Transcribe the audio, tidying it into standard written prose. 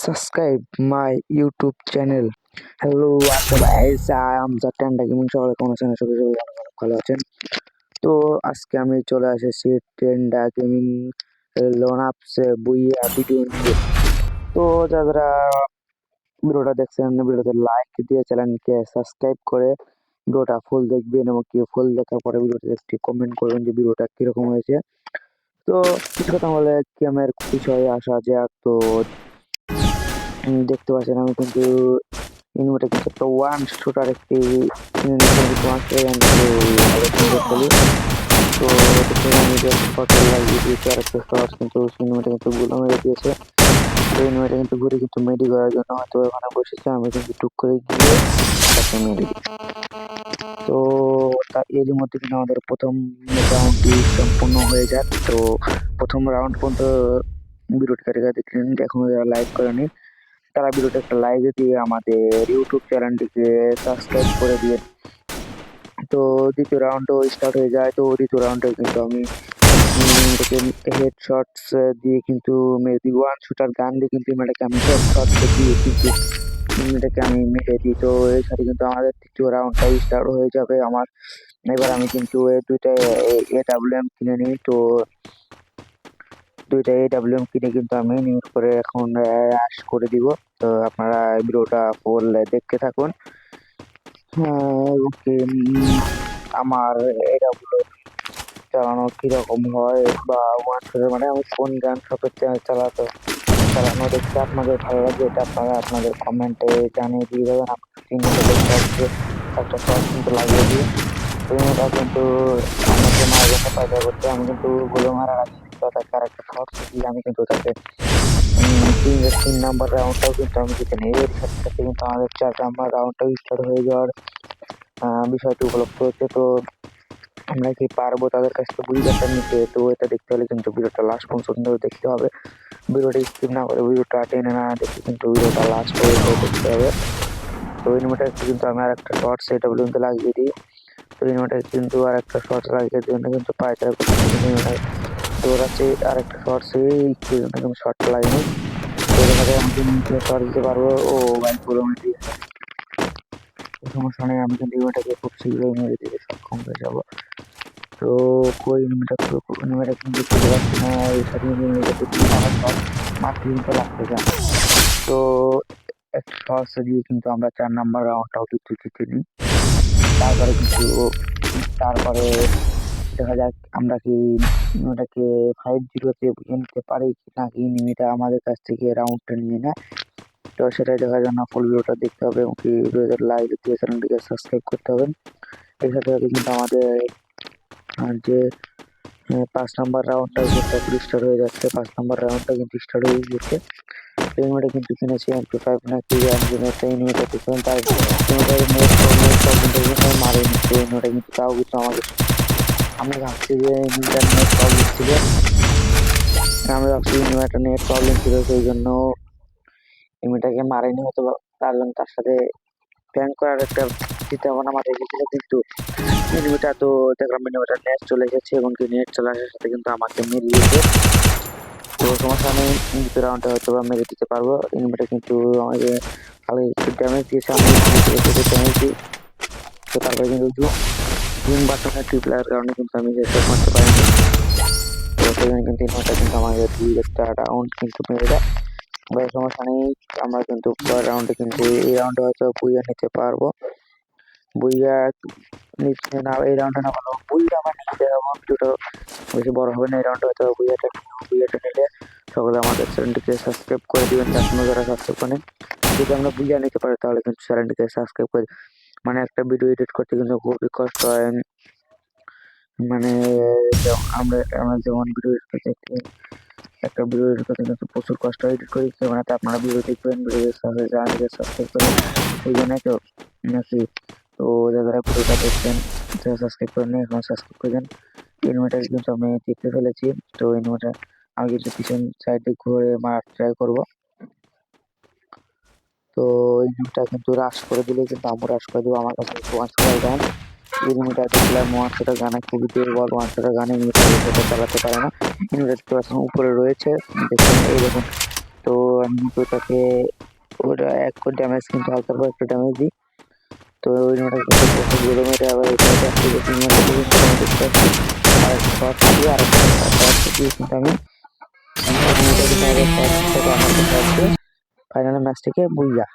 subscribe my YouTube channel. Hello, what's up guys? I am the Tanda Gaming সকলে কেমন আছেন? আশা করি সবাই অনেক ভালো আছেন। তো আজকে আমি চলে এসেছি টেন্ডা গেমিং লোন আপস বইয়া ভিডিও নিয়ে। তো যারা ভিডিওটা দেখছেন ভিডিওতে লাইক দিয়ে চ্যানেলকে সাবস্ক্রাইব করে ভিডিওটা ফুল দেখবেন এবং কি ফুল দেখার পরে ভিডিওতে একটি কমেন্ট করবেন যে ভিডিওটা কিরকম হয়েছে। তো কিছু কথা বলে গেমের বিষয়ে আসা যাক। তো দেখতে পাচ্ছেন আমি কিন্তু ইনভার্টার কিন্তু একটা ওয়ান শুটার একটি খেলি। তো আমি লাগিয়ে দিয়েছি আর একটা শর্ট কিন্তু সিনেমাটা কিন্তু গুলো মেরে দিয়েছে। তো ইনভার্টার কিন্তু ঘুরে কিন্তু মেডি করার জন্য হয়তো ওখানে বসেছে, আমি কিন্তু টুক করে গিয়ে তাকে মেরে দিই। তো এরই মধ্যে কিন্তু আমাদের প্রথম রাউন্ডটি সম্পূর্ণ হয়ে যায়। তো প্রথম রাউন্ড পর্যন্ত ভিডিওটি দেখলেন, এখন যারা লাইক করেনি তারা ভিডিওটা একটা লাইক দিয়ে আমাদের ইউটিউব চ্যানেলটিকে সাবস্ক্রাইব করে দিয়ে। তো দ্বিতীয় রাউন্ডও স্টার্ট হয়ে যায়। তো দ্বিতীয় রাউন্ডে কিন্তু আমি হেড শটস দিয়ে কিন্তু মেবি ওয়ান শুটার গান দিয়ে কিন্তু এটাকে আমি হেড শটস দিয়ে কিন্তু এটাকে আমি মেরে দিই। তো এর সাথে কিন্তু আমাদের তৃতীয় রাউন্ডটা স্টার্ট হয়ে যাবে আমার। এবার আমি কিন্তু দুইটা AWM কিনে নিই। তো দুইটা AWM কিনে কিন্তু আমি নিউজ করে এখন রাশ করে দিব। তো আপনারা ভিডিওটা ফুল দেখতে থাকুন। ওকে, আমার AWM চালানো কিরকম হয় বা ওয়ান শটের মানে আমি কোন গান শপের চালানো দেখতে আপনাদের ভালো লাগে, এটা আপনারা আপনাদের কমেন্টে জানিয়ে দিয়ে দেবেন। একটা শর্ট কিন্তু লাগিয়ে দিই। তো এটা কিন্তু আমাকে মারার জন্য পায়দা করতে আমি কিন্তু গুলো মারার আগে তাকে আর একটা শর্ট দিয়ে আমি কিন্তু তাকে তিন নাম্বার রাউন্ডটাও কিন্তু আমি জিতে নিই। এর সাথে সাথে কিন্তু আমাদের 4 নাম্বার রাউন্ডটাও স্টার্ট হয়ে যাওয়ার বিষয়টি উপলব্ধ হচ্ছে। তো আমরা কি পারবো তাদের কাছ থেকে বুঝিটা নিতে? তো এটা দেখতে হলে কিন্তু ভিডিওটা লাস্ট পর্যন্ত দেখতে হবে। ভিডিওটা স্কিপ না করে ভিডিওটা টেনে না দেখে কিন্তু ভিডিওটা লাস্ট পর্যন্ত দেখতে হবে। তো ইনভার্টার কিন্তু আমি আর একটা শর্ট সেটা পর্যন্ত লাগিয়ে দিই। তো ইনভার্টার কিন্তু আর একটা শর্ট লাগিয়ে জন্য কিন্তু পায়চারা করতে দৌড়াচ্ছে আর একটা শর্ট সেই কিন্তু শর্টটা লাগেনি। তো এখানে আমি শর্ট দিতে পারবো। ও ভাই পুরো দিয়ে সমস্যা নেই, আমি কিন্তু ইনভার্টারকে খুব শীঘ্রই মেরে দিতে সক্ষম হয়ে যাবো। তো কই ইনভার্টার কিন্তু খুঁজে পাচ্ছি না, এর সাথে মারতে কিন্তু লাগতেছে। তো একটা শর্টস দিয়ে কিন্তু আমরা 4 নাম্বার রাউন্ডটাও কিন্তু জিতে নিই। তারপরে দেখা যাক আমরা কি ওটাকে 5-0 নিতে পারি নাকি এটা আমাদের কাছ থেকে রাউন্ডটা নিয়ে নেয়। তো সেটাই দেখার জন্য ফুল ভিডিওটা দেখতে হবে এবং কি ভিডিওতে লাইক দিয়ে চ্যানেলটিকে সাবস্ক্রাইব করতে হবে। এর সাথে সাথে কিন্তু আমাদের যে 5 নাম্বার রাউন্ডটা কিন্তু স্টার্ট হয়ে যাচ্ছে। 5 নাম্বার রাউন্ডটা কিন্তু স্টার্ট হয়ে গেছে। ইনভার্টার কিন্তু কিনেছি MP5 নাকি একটা ইনভার্টার দিচ্ছিলাম, তাই ইনভার্টার মারেনি। তো ইনভার্টার কিন্তু তাও কিন্তু আমাকে আমি ভাবছি যে ইনভার্টার নেট প্রবলেম ছিল, সেই জন্য ইনভার্টারকে মারেনি হয়তো, তার জন্য তার সাথে প্র্যাঙ্ক করার একটা চিন্তা ভাবনা মাথায় এসেছিল। কিন্তু ইনভার্টার তো দেখলাম ইনভার্টার নেট চলে এসেছে এবং নেট চলে আসার সাথে কিন্তু আমাকে মেরিয়েছে। তো সমস্যা নেই, দ্বিতীয় রাউন্ডে হয়তো বা মেরে দিতে পারবো। ইনভার্টার কিন্তু আমাকে ভালো একটু ড্যামেজ দিয়েছে, আমি ড্যামেজ দিই। তো তারপরে কিন্তু জুম বাটনের টিপলার কারণে কিন্তু আমি হেডশট মারতে পারিনি। তো সেখানে কিন্তু ইনভার্টার কিন্তু আমাকে একটা রাউন্ড কিন্তু মেরে দেয়। সমস্যা নেই, আমরা কিন্তু পরের রাউন্ডে কিন্তু এই রাউন্ডে হয়তো বুইয়া নিতে পারবো। বুইয়া নিচ্ছে না, এই রাউন্ডে না পারবো বুইয়া আমার নিতে হবে। ভিডিওটা বেশি বড় হবে না, এই রাউন্ডে হয়তো বুইয়াটা নিলে সকলে আমাদের চ্যানেলটিকে সাবস্ক্রাইব করে দিবেন এখনো যারা সাবস্ক্রাইব করেন। যদি আমরা বুঝে নিতে পারি তাহলে কিন্তু চ্যানেলটিকে সাবস্ক্রাইব করে, মানে একটা ভিডিও এডিট করতে কিন্তু খুবই কষ্ট হয়। মানে আমরা যেমন ভিডিও এডিট করতে একটা ভিডিও এডিট করতে কিন্তু প্রচুর কষ্ট হয়। এডিট করে বানাতে আপনারা ভিডিও দেখবেন, ভিডিও চ্যানেলটিকে সাবস্ক্রাইব করে এই জন্যই তো নাকি। তো যারা ভিডিওটা দেখছেন যারা সাবস্ক্রাইব করেন এখন সাবস্ক্রাইব করে দেন। ইনভার্টার কিন্তু আমি দেখতে ফেলেছি। তো ইনভার্টার আমি কিন্তু পিছন সাইডে ঘুরে মারার ট্রাই করবো। তো ইনভার্টার কিন্তু রাশ করে দিলে কিন্তু আমি রাশ করে দেবো। আমার কাছে ওয়ান গান ইনভার্টার দেখলাম, ওয়ান গানে খুবই দুর্বল, ওয়ান গানে ইনভার্টার চালাতে পারে না। ইনভার্টার উপরে রয়েছে দেখুন, এই দেখুন। তো আমি কিন্তু তাকে ওটা এক ড্যামেজ কিন্তু হালকা করে একটা ড্যামেজ দিই। তো ওই নোটাকে কিন্তু গুলো মেরে আবার এটা অ্যাক্টিভেশন মেরে দিয়ে কিন্তু আমি দেখতে পাচ্ছি আর শর্ট দিয়ে আর শর্ট দিয়ে কিন্তু আমি এনিমিটাকে ফাইনাল ম্যাচটিকে বুইয়া।